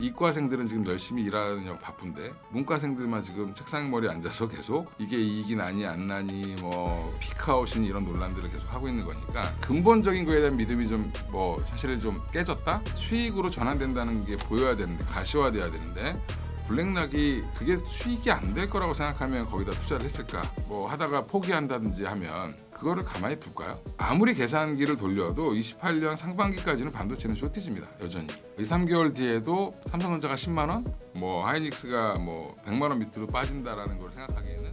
이과생들은 지금 열심히 일하느냐고 바쁜데 문과생들만 지금 책상 머리에 앉아서 계속 이게 이익이 나니 안 나니 뭐 피크아웃이니 이런 논란들을 계속 하고 있는 거니까 근본적인 거에 대한 믿음이 좀 뭐 사실은 좀 깨졌다. 수익으로 전환된다는 게 보여야 되는데 가시화돼야 되는데 블랙락이 그게 수익이 안 될 거라고 생각하면 거기다 투자를 했을까? 뭐 하다가 포기한다든지 하면 그거를 가만히 둘까요? 아무리 계산기를 돌려도 28년 상반기까지는 반도체는 쇼티지입니다. 여전히. 이 3개월 뒤에도 삼성전자가 10만 원, 뭐 하이닉스가 뭐 100만 원 밑으로 빠진다라는 걸 생각하기에는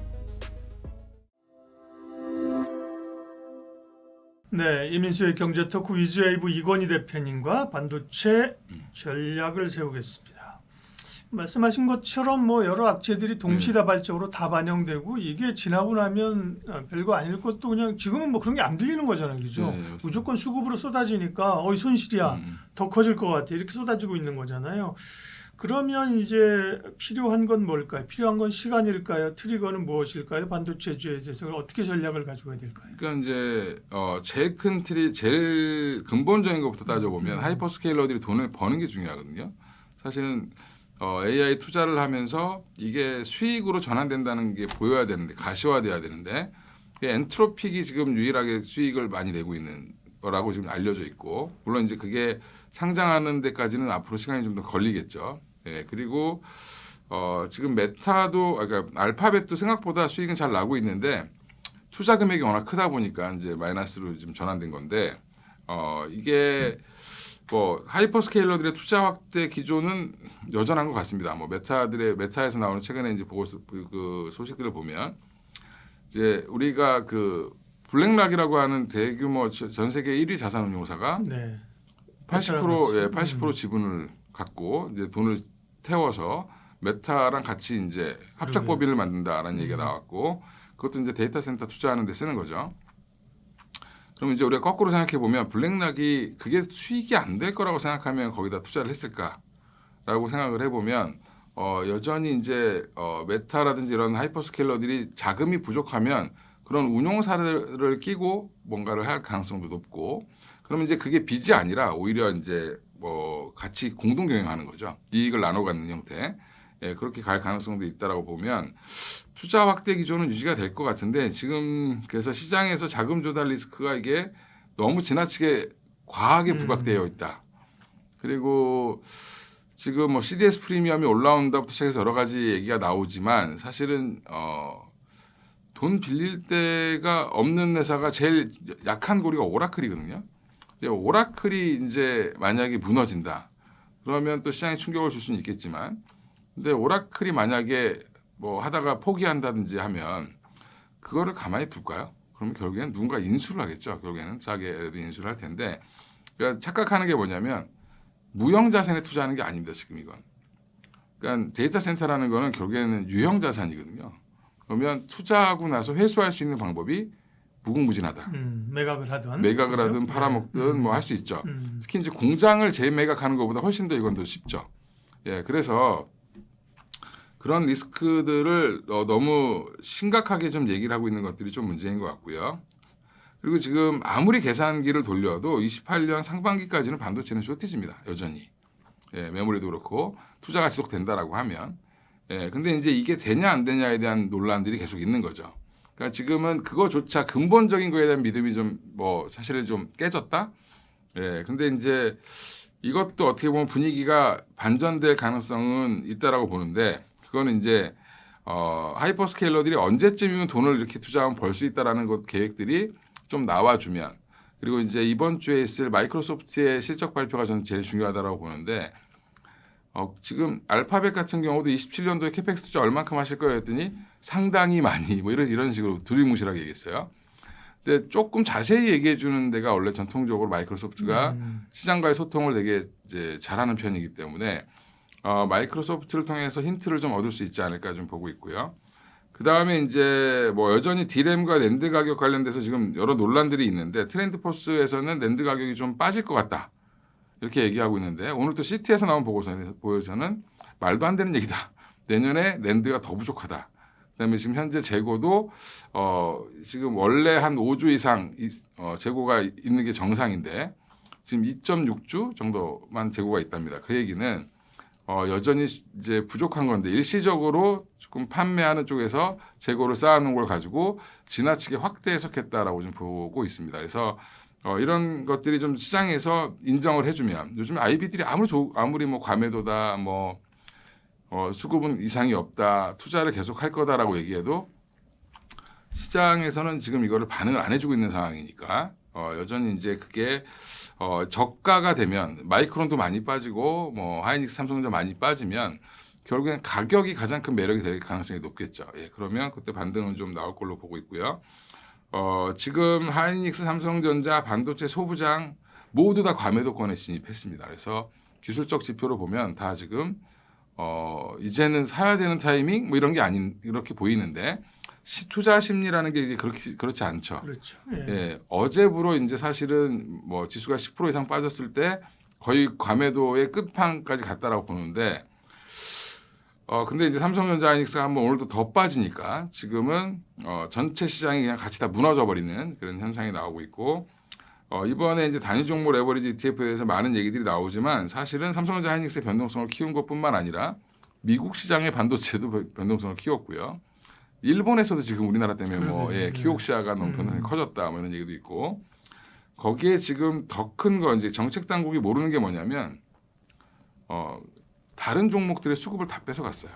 네, 이민수의 경제토크 위즈웨이브 이건희 대표님과 반도체 전략을 세우겠습니다. 말씀하신 것처럼 뭐 여러 악재들이 동시다발적으로 다 반영되고 이게 지나고 나면 별거 아닐 것도 그냥 지금은 뭐 그런 게 안 들리는 거잖아요, 그죠? 네, 무조건 수급으로 쏟아지니까 어이 손실이야, 더 커질 것 같아 이렇게 쏟아지고 있는 거잖아요. 그러면 이제 필요한 건 뭘까요? 필요한 건 시간일까요? 트리거는 무엇일까요? 반도체주에 대해서 어떻게 전략을 가지고 가야 될까요? 그러니까 이제 제일 큰 틀이 제일 근본적인 것부터 따져보면 하이퍼스케일러들이 돈을 버는 게 중요하거든요. 사실은 AI 투자를 하면서 이게 수익으로 전환된다는 게 보여야 되는데 가시화돼야 되는데 엔트로픽이 지금 유일하게 수익을 많이 내고 있는 거라고 지금 알려져 있고 물론 이제 그게 상장하는 데까지는 앞으로 시간이 좀 더 걸리겠죠. 예, 그리고 지금 메타도 그러니까 알파벳도 생각보다 수익은 잘 나고 있는데 투자 금액이 워낙 크다 보니까 이제 마이너스로 지금 전환된 건데 이게 뭐 하이퍼스케일러들의 투자 확대 기조는 여전한 것 같습니다. 뭐 메타에서 나오는 최근에 이제 보고서 그 소식들을 보면 이제 우리가 그 블랙락이라고 하는 대규모 전 세계 1위 자산운용사가 네. 80% 지분을 갖고 이제 돈을 태워서 메타랑 같이 이제 합작 법인을 만든다라는 얘기가 나왔고 그것도 이제 데이터 센터 투자하는 데 쓰는 거죠. 그럼 이제 우리가 거꾸로 생각해 보면 블랙락이 그게 수익이 안 될 거라고 생각하면 거기다 투자를 했을까라고 생각을 해보면 여전히 이제 메타라든지 이런 하이퍼스케일러들이 자금이 부족하면 그런 운용사를 끼고 뭔가를 할 가능성도 높고 그러면 이제 그게 빚이 아니라 오히려 이제 뭐 같이 공동 경영하는 거죠. 이익을 나눠 갖는 형태. 예, 그렇게 갈 가능성도 있다라고 보면 투자 확대 기조는 유지가 될 것 같은데 지금 그래서 시장에서 자금 조달 리스크가 이게 너무 지나치게 과하게 부각되어 있다. 그리고 지금 뭐 CDS 프리미엄이 올라온다부터 시작해서 여러 가지 얘기가 나오지만 사실은 돈 빌릴 데가 없는 회사가 제일 약한 고리가 오라클이거든요. 이제 오라클이 이제 만약에 무너진다. 그러면 또 시장에 충격을 줄 수는 있겠지만 근데 오라클이 만약에 뭐 하다가 포기한다든지 하면 그거를 가만히 둘까요? 그러면 결국에는 누군가 인수를 하겠죠. 결국에는 싸게라도 인수를 할 텐데 그러니까 착각하는 게 뭐냐면 무형 자산에 투자하는 게 아닙니다. 지금 이건. 그러니까 데이터 센터라는 거는 결국에는 유형 자산이거든요. 그러면 투자하고 나서 회수할 수 있는 방법이 무궁무진하다. 매각을 하든 매각을 그렇죠? 하든 팔아먹든 뭐 할 수 있죠. 음. 특히 이제 공장을 재매각하는 것보다 훨씬 더 이건 더 쉽죠. 예, 그래서 그런 리스크들을 너무 심각하게 좀 얘기를 하고 있는 것들이 좀 문제인 것 같고요. 그리고 지금 아무리 계산기를 돌려도 28년 상반기까지는 반도체는 쇼티지입니다. 여전히. 예, 메모리도 그렇고 투자가 지속된다라고 하면. 예, 근데 이제 이게 되냐 안 되냐에 대한 논란들이 계속 있는 거죠. 그러니까 지금은 그거조차 근본적인 거에 대한 믿음이 좀 뭐 사실은 좀 깨졌다. 예, 근데 이제 이것도 어떻게 보면 분위기가 반전될 가능성은 있다라고 보는데 그거는 이제 하이퍼스케일러들이 언제쯤이면 돈을 이렇게 투자하면 벌 수 있다라는 것 계획들이 좀 나와주면 그리고 이제 이번 주에 있을 마이크로소프트의 실적 발표가 저는 제일 중요하다라고 보는데 지금 알파벳 같은 경우도 27년도에 캐펙스 투자 얼만큼 하실 거예요 했더니 상당히 많이 뭐 이런 식으로 두리뭉실하게 얘기했어요. 근데 조금 자세히 얘기해 주는 데가 원래 전통적으로 마이크로소프트가 시장과의 소통을 되게 이제 잘하는 편이기 때문에 마이크로소프트를 통해서 힌트를 좀 얻을 수 있지 않을까 좀 보고 있고요. 그 다음에 이제 뭐 여전히 디램과 낸드 가격 관련돼서 지금 여러 논란들이 있는데 트렌드포스에서는 낸드 가격이 좀 빠질 것 같다. 이렇게 얘기하고 있는데 오늘 또 CT에서 나온 보고서는 말도 안 되는 얘기다. 내년에 낸드가 더 부족하다. 그다음에 지금 현재 재고도 지금 원래 한 5주 이상 재고가 있는 게 정상인데 지금 2.6주 정도만 재고가 있답니다. 그 얘기는 여전히 이제 부족한 건데 일시적으로 조금 판매하는 쪽에서 재고를 쌓아놓은 걸 가지고 지나치게 확대 해석했다라고 좀 보고 있습니다. 그래서 이런 것들이 좀 시장에서 인정을 해주면 요즘 IB들이 아무리 뭐 과매도다 뭐 수급은 이상이 없다 투자를 계속 할 거다라고 얘기해도 시장에서는 지금 이거를 반응을 안 해주고 있는 상황이니까 여전히 이제 그게 저가가 되면 마이크론도 많이 빠지고 뭐 하이닉스, 삼성전자 많이 빠지면 결국엔 가격이 가장 큰 매력이 될 가능성이 높겠죠. 예, 그러면 그때 반등은 좀 나올 걸로 보고 있고요. 지금 하이닉스, 삼성전자, 반도체 소부장 모두 다 과매도권에 진입했습니다. 그래서 기술적 지표로 보면 다 지금 이제는 사야 되는 타이밍 뭐 이런 게 아닌 이렇게 보이는데 투자 심리라는 게 이제 그렇지 않죠. 그렇죠. 예, 어제부로 이제 사실은 뭐 지수가 10% 이상 빠졌을 때 거의 과매도의 끝판까지 갔다라고 보는데 근데 이제 삼성전자 하이닉스가 한번 오늘도 더 빠지니까 지금은 전체 시장이 그냥 같이 다 무너져 버리는 그런 현상이 나오고 있고 이번에 이제 단위 종목 레버리지 ETF에 대해서 많은 얘기들이 나오지만 사실은 삼성전자 하이닉스의 변동성을 키운 것뿐만 아니라 미국 시장의 반도체도 변동성을 키웠고요. 일본에서도 지금 우리나라 때문에 뭐 키옥시아가 너무 변동성이 커졌다 뭐 이런 얘기도 있고 거기에 지금 더 큰 거 이제 정책 당국이 모르는 게 뭐냐면 다른 종목들의 수급을 다 뺏어갔어요.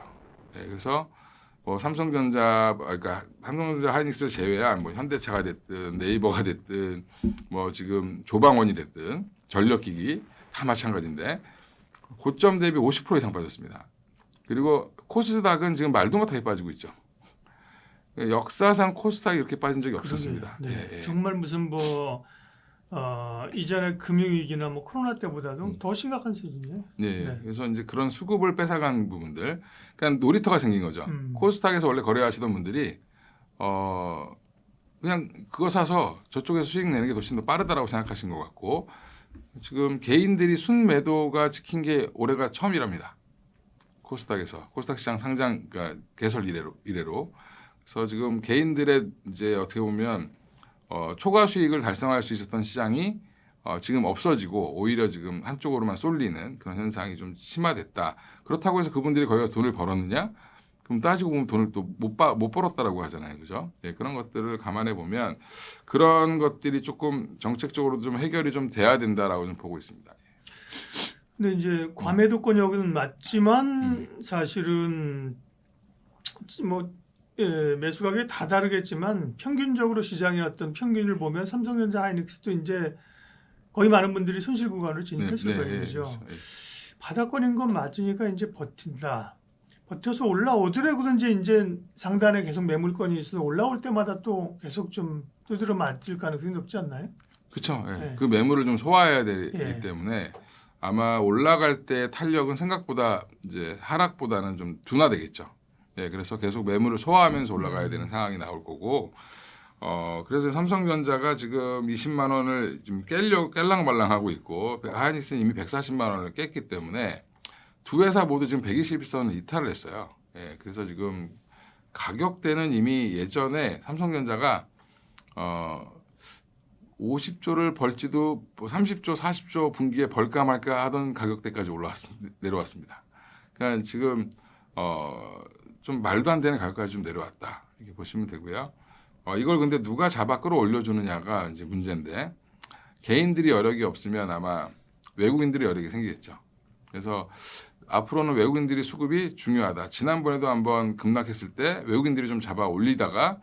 예, 그래서 뭐 삼성전자 그러니까 삼성전자 하이닉스를 제외한 뭐 현대차가 됐든 네이버가 됐든 뭐 지금 조방원이 됐든 전력기기 다 마찬가지인데 고점 대비 50% 이상 빠졌습니다. 그리고 코스닥은 지금 말도 못하게 빠지고 있죠. 역사상 코스닥이 이렇게 빠진 적이 없었습니다. 네. 예. 정말 무슨 뭐 이전에 금융위기나 뭐 코로나 때보다도 더 심각한 수준이에요. 네. 네. 그래서 이제 그런 수급을 뺏어간 부분들, 그러니까 놀이터가 생긴 거죠. 코스닥에서 원래 거래하시던 분들이 그냥 그거 사서 저쪽에서 수익 내는 게 훨씬 더 빠르다라고 생각하신 것 같고 지금 개인들이 순매도가 찍힌 게 올해가 처음이랍니다. 코스닥에서 코스닥 시장 상장 그러니까 개설 이래로 그래서 지금 개인들의 이제 어떻게 보면 초과 수익을 달성할 수 있었던 시장이 지금 없어지고 오히려 지금 한쪽으로만 쏠리는 그런 현상이 좀 심화됐다. 그렇다고 해서 그분들이 거기 가서 돈을 벌었느냐? 그럼 따지고 보면 돈을 또 못 벌었다라고 하잖아요, 그죠? 예, 그런 것들을 감안해 보면 그런 것들이 조금 정책적으로 좀 해결이 좀 돼야 된다라고 좀 보고 있습니다. 근데 이제 과매도권 여기는 맞지만 사실은 뭐 매수 가격이 다 다르겠지만 평균적으로 시장의 어떤 평균을 보면 삼성전자 하이닉스도 이제 거의 많은 분들이 손실 구간으로 진입했을 거예요, 그죠? 바닥권인 건 맞으니까 이제 버틴다. 버텨서 올라오더라도든지 이제 상단에 계속 매물권이 있어서 올라올 때마다 또 계속 좀 두드려 맞을 가능성이 높지 않나요? 그렇죠. 예. 네. 그 매물을 좀 소화해야 되기 예. 때문에 아마 올라갈 때 탄력은 생각보다 이제 하락보다는 좀 둔화되겠죠. 예, 그래서 계속 매물을 소화하면서 올라가야 되는 상황이 나올 거고, 그래서 삼성전자가 지금 20만 원을 좀 깰랑말랑하고 있고, 하이닉스는 이미 140만 원을 깼기 때문에 두 회사 모두 지금 121선을 이탈을 했어요. 예, 그래서 지금 가격대는 이미 예전에 삼성전자가 50조를 벌지도 뭐 30조, 40조 분기에 벌까 말까 하던 가격대까지 내려왔습니다. 그러니까 지금 좀 말도 안 되는 가격까지 좀 내려왔다 이렇게 보시면 되고요. 이걸 근데 누가 잡아 끌어올려주느냐가 이제 문제인데 개인들이 여력이 없으면 아마 외국인들이 여력이 생기겠죠. 그래서 앞으로는 외국인들이 수급이 중요하다. 지난번에도 한번 급락했을 때 외국인들이 좀 잡아 올리다가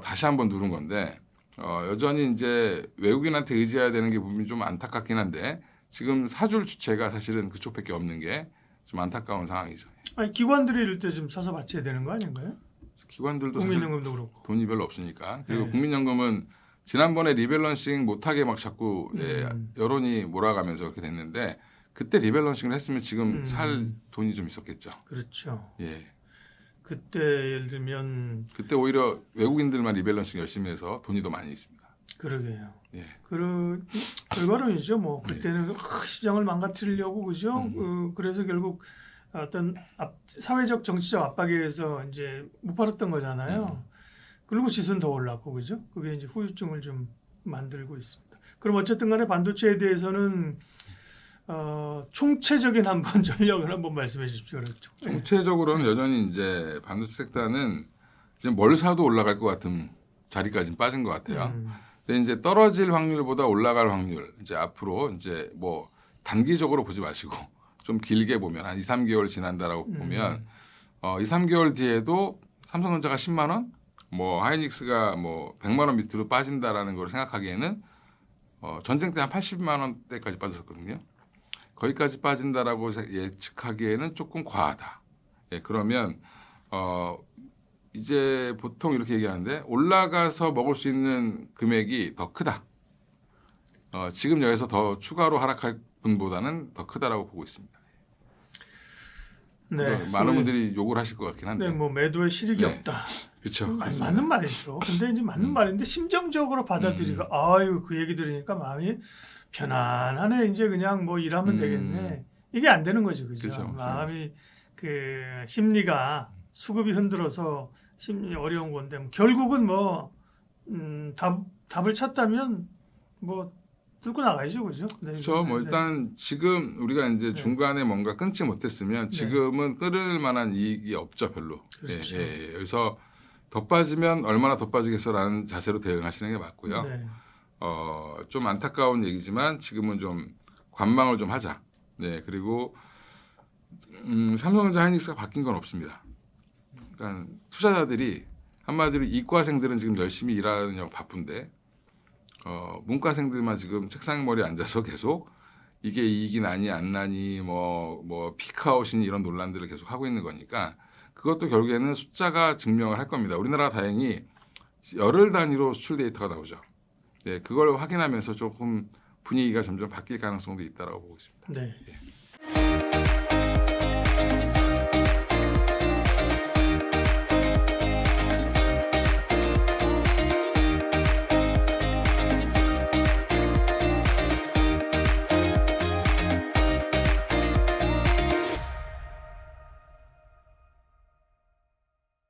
다시 한번 누른 건데 여전히 이제 외국인한테 의지해야 되는 게 부분이 좀 안타깝긴 한데 지금 사줄 주체가 사실은 그쪽밖에 없는 게 좀 안타까운 상황이죠. 아니 기관들이 이럴 때 좀 사서 바쳐야 되는 거 아닌가요? 기관들도 사실 국민연금도 그렇고. 돈이 별로 없으니까 그리고 네. 국민연금은 지난번에 리밸런싱 못하게 막 자꾸 여론이 몰아가면서 그렇게 됐는데 그때 리밸런싱을 했으면 지금 살 돈이 좀 있었겠죠. 그렇죠. 예. 그때 예를 들면 그때 오히려 외국인들만 리밸런싱 열심히 해서 돈이 더 많이 있습니다. 그러게요. 예. 결과론이죠. 뭐 그때는 시장을 망가뜨리려고 그죠. 그래서 결국 어떤 사회적 정치적 압박에 의해서 이제 못 팔았던 거잖아요. 그리고 지수는 더 올랐고 그죠. 그게 이제 후유증을 좀 만들고 있습니다. 그럼 어쨌든 간에 반도체에 대해서는 총체적인 한번 전력을 한번 말씀해 주십시오. 그렇죠. 총체적으로는 여전히 이제 반도체 섹터는 이제 뭘 사도 올라갈 것 같은 자리까지는 빠진 것 같아요. 근데 이제 떨어질 확률보다 올라갈 확률 이제 앞으로 이제 뭐 단기적으로 보지 마시고 좀 길게 보면 한 2, 3개월 지난다라고 보면 2, 3개월 뒤에도 삼성전자가 10만 원, 뭐 하이닉스가 뭐 100만 원 밑으로 빠진다라는 걸 생각하기에는 전쟁 때 한 80만 원대까지 빠졌었거든요. 거기까지 빠진다라고 예측하기에는 조금 과하다. 예, 그러면 이제 보통 이렇게 얘기하는데 올라가서 먹을 수 있는 금액이 더 크다. 지금 여기서 더 추가로 하락할 분보다는 더 크다라고 보고 있습니다. 네, 많은 분들이 욕을 하실 것 같긴 한데. 네, 뭐 매도에 실익이 네. 없다. 그렇죠. 맞는 말이죠. 근데 이제 맞는 말인데 심정적으로 받아들이가 아유 그 얘기 들으니까 마음이 편안하네. 이제 그냥 뭐 일하면 되겠네. 이게 안 되는 거지, 그죠? 그렇죠. 마음이 그 심리가 수급이 흔들어서 심리 어려운 건데 결국은 뭐 답을 찾다면 뭐 뚫고 나가야죠, 그죠? 네, 그렇죠. 뭐 네. 일단 지금 우리가 이제 네. 중간에 뭔가 끊지 못했으면 지금은 끊을 만한 이익이 없죠, 별로. 그렇죠. 예. 그래서 더 빠지면 얼마나 더 빠지겠어라는 자세로 대응하시는 게 맞고요. 네. 좀 안타까운 얘기지만 지금은 좀 관망을 좀 하자. 네, 그리고 삼성전자 하이닉스가 바뀐 건 없습니다. 그러니까 투자자들이 한마디로 이과생들은 지금 열심히 일하느냐고 바쁜데 문과생들만 지금 책상 머리에 앉아서 계속 이게 이익이 나니 안 나니 뭐 피크아웃이니 이런 논란들을 계속 하고 있는 거니까 그것도 결국에는 숫자가 증명을 할 겁니다. 우리나라가 다행히 열흘 단위로 수출 데이터가 나오죠. 네, 그걸 확인하면서 조금 분위기가 점점 바뀔 가능성도 있다라고 보고 있습니다. 네. 예.